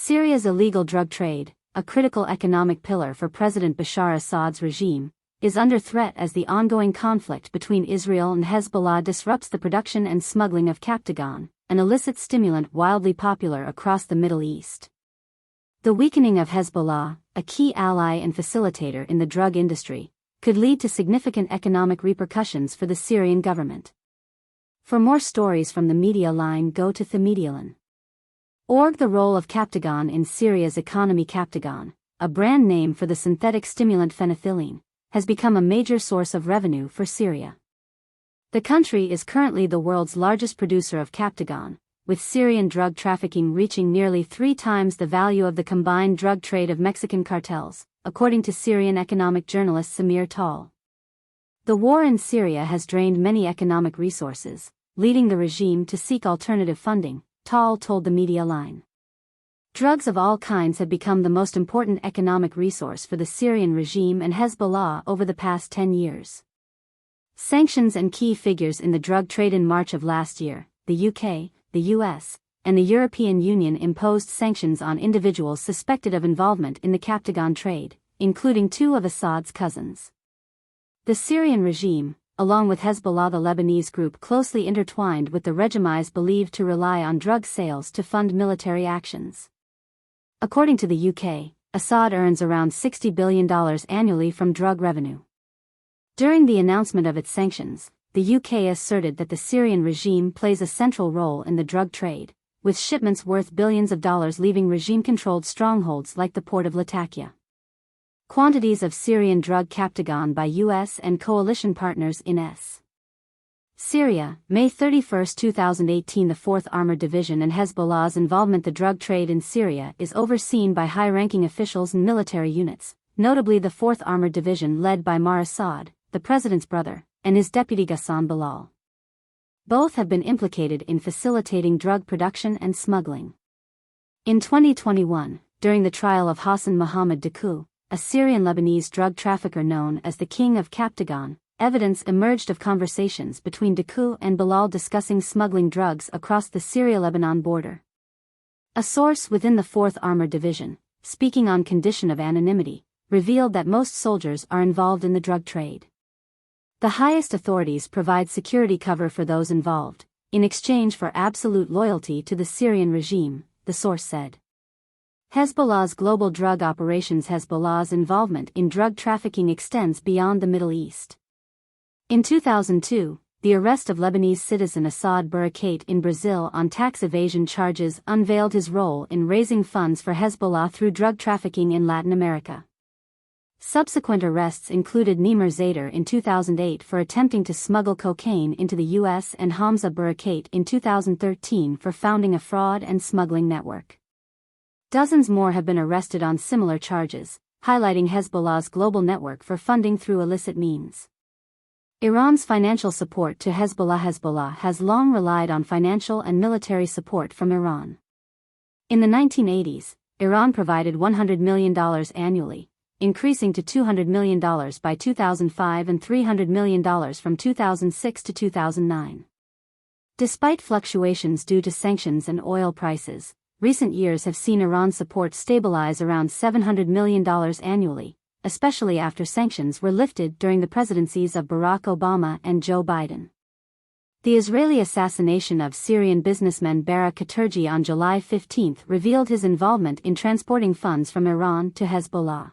Syria's illegal drug trade, a critical economic pillar for President Bashar Assad's regime, is under threat as the ongoing conflict between Israel and Hezbollah disrupts the production and smuggling of Captagon, an illicit stimulant wildly popular across the Middle East. The weakening of Hezbollah, a key ally and facilitator in the drug industry, could lead to significant economic repercussions for the Syrian government. For more stories from the media line, go to themedialine.org. The role of Captagon in Syria's economy. Captagon, a brand name for the synthetic stimulant phenethylene, has become a major source of revenue for Syria. The country is currently the world's largest producer of Captagon, with Syrian drug trafficking reaching nearly 3 times the value of the combined drug trade of Mexican cartels, according to Syrian economic journalist Samir Tal. The war in Syria has drained many economic resources, leading the regime to seek alternative funding, Tal told the media line. Drugs of all kinds have become the most important economic resource for the Syrian regime and Hezbollah over the past 10 years. Sanctions and key figures in the drug trade. In March of last year, the UK, the US, and the European Union imposed sanctions on individuals suspected of involvement in the Captagon trade, including 2 of Assad's cousins. The Syrian regime, along with Hezbollah, the Lebanese group closely intertwined with the regime, is believed to rely on drug sales to fund military actions. According to the UK, Assad earns around $60 billion annually from drug revenue. During the announcement of its sanctions, the UK asserted that the Syrian regime plays a central role in the drug trade, with shipments worth billions of dollars leaving regime-controlled strongholds like the port of Latakia. Quantities of Syrian drug Captagon by US and coalition partners in Syria, May 31, 2018. The 4th Armored Division and Hezbollah's involvement. The drug trade in Syria is overseen by high-ranking officials and military units, notably the 4th Armored Division led by Maher Assad, the president's brother, and his deputy Ghassan Bilal. Both have been implicated in facilitating drug production and smuggling. In 2021, during the trial of Hassan Mohammed Dakou, a Syrian-Lebanese drug trafficker known as the King of Captagon, evidence emerged of conversations between Dakou and Bilal discussing smuggling drugs across the Syria-Lebanon border. A source within the 4th Armored Division, speaking on condition of anonymity, revealed that most soldiers are involved in the drug trade. The highest authorities provide security cover for those involved, in exchange for absolute loyalty to the Syrian regime, the source said. Hezbollah's global drug operations. Hezbollah's involvement in drug trafficking extends beyond the Middle East. In 2002, the arrest of Lebanese citizen Assad Barakat in Brazil on tax evasion charges unveiled his role in raising funds for Hezbollah through drug trafficking in Latin America. Subsequent arrests included Nimer Zader in 2008 for attempting to smuggle cocaine into the U.S. and Hamza Barakat in 2013 for founding a fraud and smuggling network. Dozens more have been arrested on similar charges, highlighting Hezbollah's global network for funding through illicit means. Iran's financial support to Hezbollah. Hezbollah has long relied on financial and military support from Iran. In the 1980s, Iran provided $100 million annually, increasing to $200 million by 2005 and $300 million from 2006 to 2009. Despite fluctuations due to sanctions and oil prices, recent years have seen Iran's support stabilize around $700 million annually, especially after sanctions were lifted during the presidencies of Barack Obama and Joe Biden. The Israeli assassination of Syrian businessman Barak Katerji on July 15 revealed his involvement in transporting funds from Iran to Hezbollah.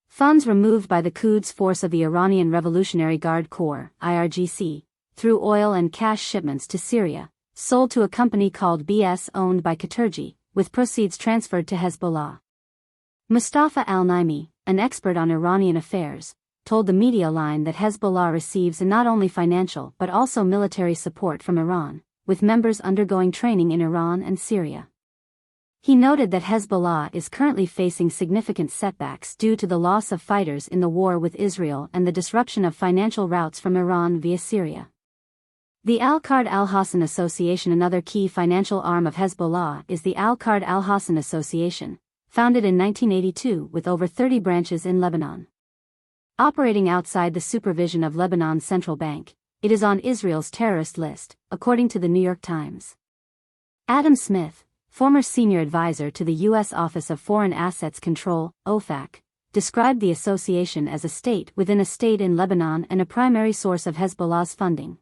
Funds removed by the Quds Force of the Iranian Revolutionary Guard Corps, IRGC, through oil and cash shipments to Syria, sold to a company called BS owned by Katerji, with proceeds transferred to Hezbollah. Mustafa al-Naimi, an expert on Iranian affairs, told the media line that Hezbollah receives not only financial but also military support from Iran, with members undergoing training in Iran and Syria. He noted that Hezbollah is currently facing significant setbacks due to the loss of fighters in the war with Israel and the disruption of financial routes from Iran via Syria. The Al-Qard Al-Hassan Association. Another key financial arm of Hezbollah is the Al-Qard Al-Hassan Association, founded in 1982 with over 30 branches in Lebanon. Operating outside the supervision of Lebanon's central bank, it is on Israel's terrorist list, according to the New York Times. Adam Smith, former senior advisor to the U.S. Office of Foreign Assets Control, OFAC, described the association as a state within a state in Lebanon and a primary source of Hezbollah's funding.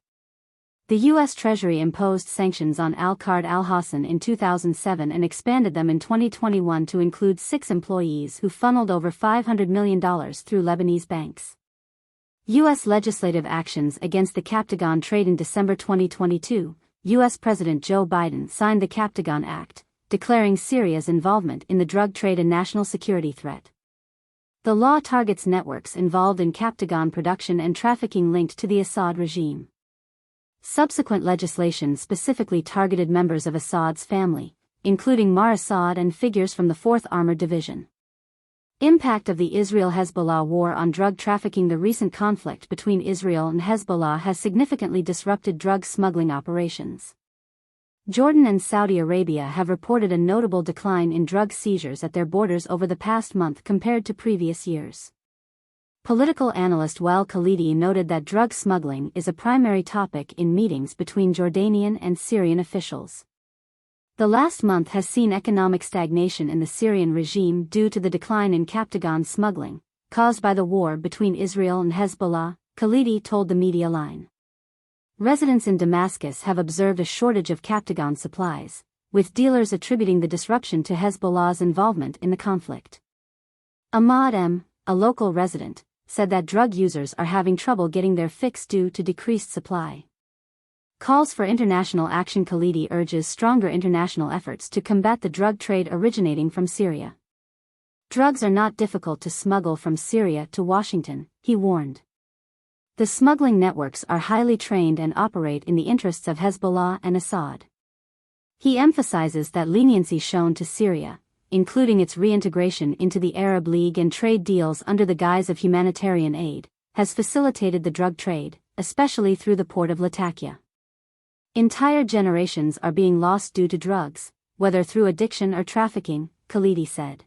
The U.S. Treasury imposed sanctions on Al-Qard al-Hassan in 2007 and expanded them in 2021 to include 6 employees who funneled over $500 million through Lebanese banks. U.S. legislative actions against the Captagon trade. In December 2022, U.S. President Joe Biden signed the Captagon Act, declaring Syria's involvement in the drug trade a national security threat. The law targets networks involved in Captagon production and trafficking linked to the Assad regime. Subsequent legislation specifically targeted members of Assad's family, including Maher Assad and figures from the 4th Armored Division. Impact of the Israel-Hezbollah war on drug trafficking. The recent conflict between Israel and Hezbollah has significantly disrupted drug smuggling operations. Jordan and Saudi Arabia have reported a notable decline in drug seizures at their borders over the past month compared to previous years. Political analyst Wael Khalidi noted that drug smuggling is a primary topic in meetings between Jordanian and Syrian officials. The last month has seen economic stagnation in the Syrian regime due to the decline in Captagon smuggling, caused by the war between Israel and Hezbollah, Khalidi told the Media Line. Residents in Damascus have observed a shortage of Captagon supplies, with dealers attributing the disruption to Hezbollah's involvement in the conflict. Ahmad M., a local resident, said that drug users are having trouble getting their fix due to decreased supply. Calls for international action. Khalidi urges stronger international efforts to combat the drug trade originating from Syria. Drugs are not difficult to smuggle from Syria to Washington, he warned. The smuggling networks are highly trained and operate in the interests of Hezbollah and Assad. He emphasizes that leniency shown to Syria, including its reintegration into the Arab League and trade deals under the guise of humanitarian aid, has facilitated the drug trade, especially through the port of Latakia. Entire generations are being lost due to drugs, whether through addiction or trafficking, Khalidi said.